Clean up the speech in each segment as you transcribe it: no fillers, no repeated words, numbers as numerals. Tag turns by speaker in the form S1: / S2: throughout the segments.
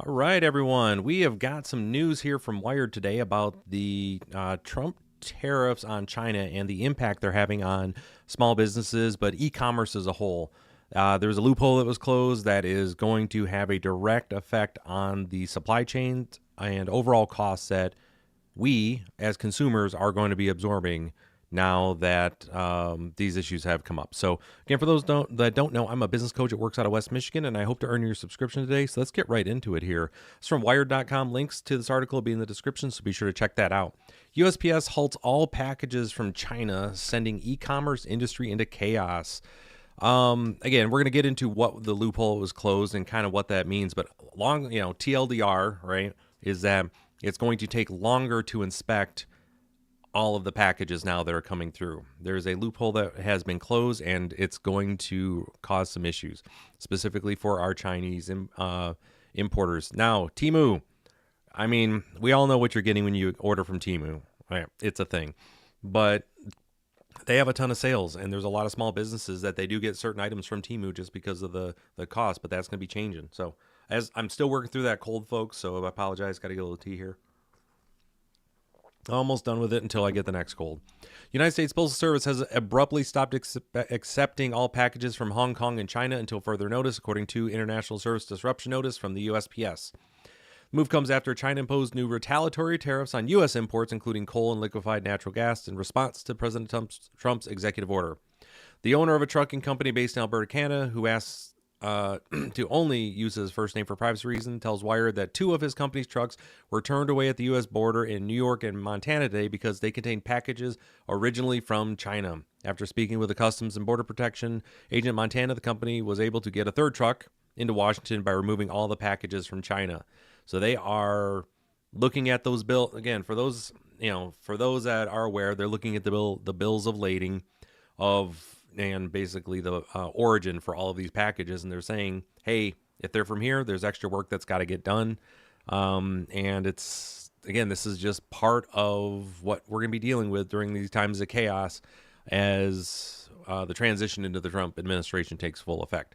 S1: All right, everyone. We have got some news here from Wired today about the Trump tariffs on China and the impact they're having on small businesses, but e-commerce as a whole. There's a loophole that was closed that is going to have a direct effect on the supply chain and overall costs that we, as consumers, are going to be absorbing now that these issues have come up. So, again, for those that don't know, I'm a business coach that works out of West Michigan, and I hope to earn your subscription today. So let's get right into it here. It's from Wired.com. Links to this article will be in the description, so be sure to check that out. USPS halts all packages from China, sending e-commerce industry into chaos. Again, we're going to get into what the loophole was closed and kind of what that means, but TLDR, right, is that it's going to take longer to inspect all of the packages now that are coming through. There's a loophole that has been closed, and it's going to cause some issues, specifically for our Chinese importers. Now, Temu, I mean, we all know what you're getting when you order from Temu. Right? It's a thing. But they have a ton of sales, and there's a lot of small businesses that they do get certain items from Temu just because of the cost, but that's going to be changing. So as I'm still working through that cold, folks, so I apologize. Got to get a little tea here. Almost done with it until I get the next cold. United States Postal Service has abruptly stopped accepting all packages from Hong Kong and China until further notice, according to International Service Disruption Notice from the USPS. The move comes after China imposed new retaliatory tariffs on U.S. imports, including coal and liquefied natural gas, in response to President Trump's executive order. The owner of a trucking company based in Alberta, Canada, who asks to only use his first name for privacy reasons, tells Wired that 2 of his company's trucks were turned away at the U.S. border in New York and Montana today because they contained packages originally from China. After speaking with the Customs and Border Protection agent in Montana, the company was able to get a third truck into Washington by removing all the packages from China. So they are looking at those bills again. For those that are aware, they're looking at the bills of lading and basically the origin for all of these packages, and they're saying, hey, if they're from here, there's extra work that's got to get done. And this is just part of what we're going to be dealing with during these times of chaos as the transition into the Trump administration takes full effect.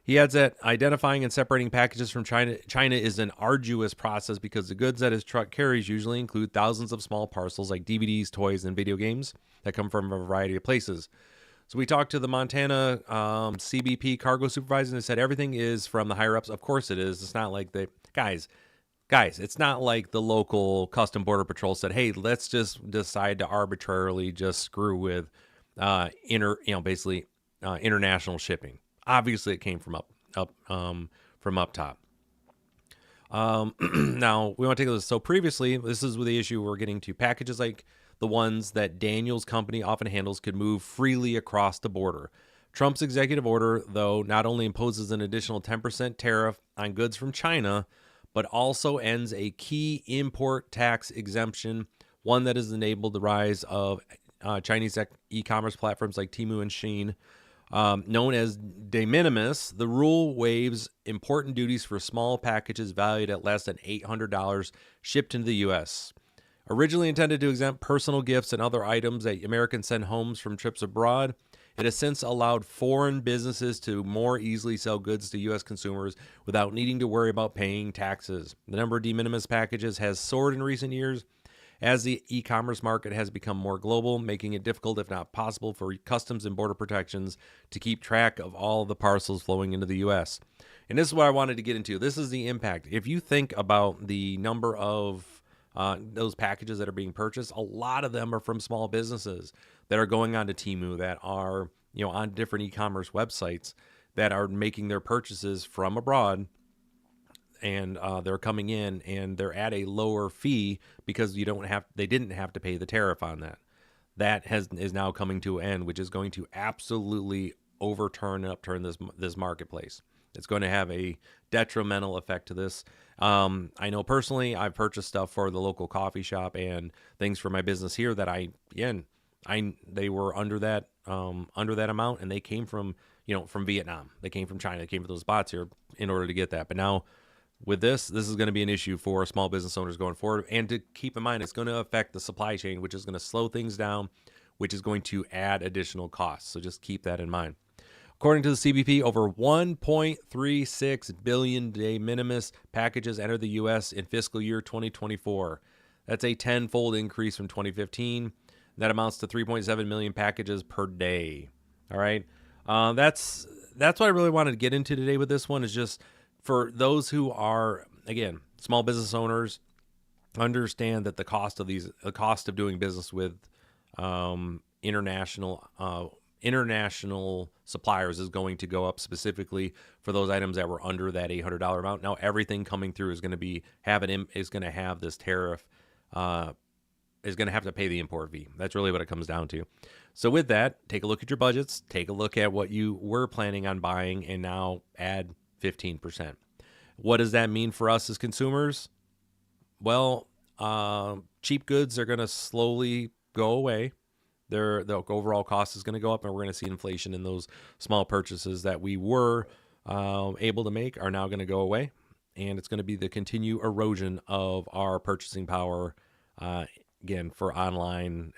S1: He adds that identifying and separating packages from China is an arduous process because the goods that his truck carries usually include thousands of small parcels like DVDs, toys, and video games that come from a variety of places. So we talked to the Montana CBP cargo supervisor, and they said everything is from the higher ups. Of course it is. It's not like guys, it's not like the local Custom Border Patrol said, hey, let's just decide to arbitrarily just screw with international shipping. Obviously, it came from up top. Now we want to take this. So previously, this is with the issue we're getting to. Packages like the ones that Daniel's company often handles could move freely across the border. Trump's executive order, though, not only imposes an additional 10% tariff on goods from China, but also ends a key import tax exemption, one that has enabled the rise of Chinese e-commerce platforms like Temu and Shein. Known as de minimis, the rule waives important duties for small packages valued at less than $800 shipped into the U.S. Originally intended to exempt personal gifts and other items that Americans send home from trips abroad, it has since allowed foreign businesses to more easily sell goods to U.S. consumers without needing to worry about paying taxes. The number of de minimis packages has soared in recent years as the e-commerce market has become more global, making it difficult, if not possible, for Customs and Border Protections to keep track of all the parcels flowing into the U.S. And this is what I wanted to get into. This is the impact. If you think about the number of those packages that are being purchased, a lot of them are from small businesses that are going on to Temu, that are on different e-commerce websites that are making their purchases from abroad. And they're coming in and they're at a lower fee because they didn't have to pay the tariff on that. That is now coming to an end, which is going to absolutely upturn this marketplace. It's going to have a detrimental effect to this. I know personally, I've purchased stuff for the local coffee shop and things for my business here that they were under that amount, and they came from Vietnam. They came from China. They came from those spots here in order to get that. But now, with this is going to be an issue for small business owners going forward. And to keep in mind, it's going to affect the supply chain, which is going to slow things down, which is going to add additional costs. So just keep that in mind. According to the CBP, over 1.36 billion de minimis packages entered the U.S. in fiscal year 2024. That's a tenfold increase from 2015. That amounts to 3.7 million packages per day. All right. That's what I really wanted to get into today with this one, is just for those who are, again, small business owners, understand that the cost of doing business with international suppliers is going to go up, specifically for those items that were under that $800 amount. Now everything coming through is going to have this tariff, is going to have to pay the import fee. That's really what it comes down to. So with that, take a look at your budgets, take a look at what you were planning on buying, and now add 15%. What does that mean for us as consumers? Well, cheap goods are going to slowly go away. The overall cost is going to go up, and we're going to see inflation in those small purchases that we were able to make are now going to go away. And it's going to be the continued erosion of our purchasing power, again, for online,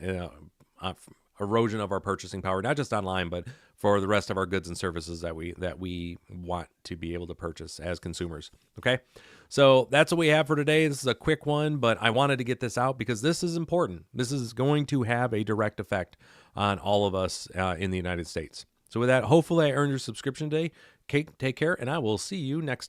S1: erosion of our purchasing power, not just online, but for the rest of our goods and services that we want to be able to purchase as consumers. Okay, so that's what we have for today. This is a quick one, but I wanted to get this out because this is important. This is going to have a direct effect on all of us in the United States. So with that, hopefully I earned your subscription today. Take care, and I will see you next time.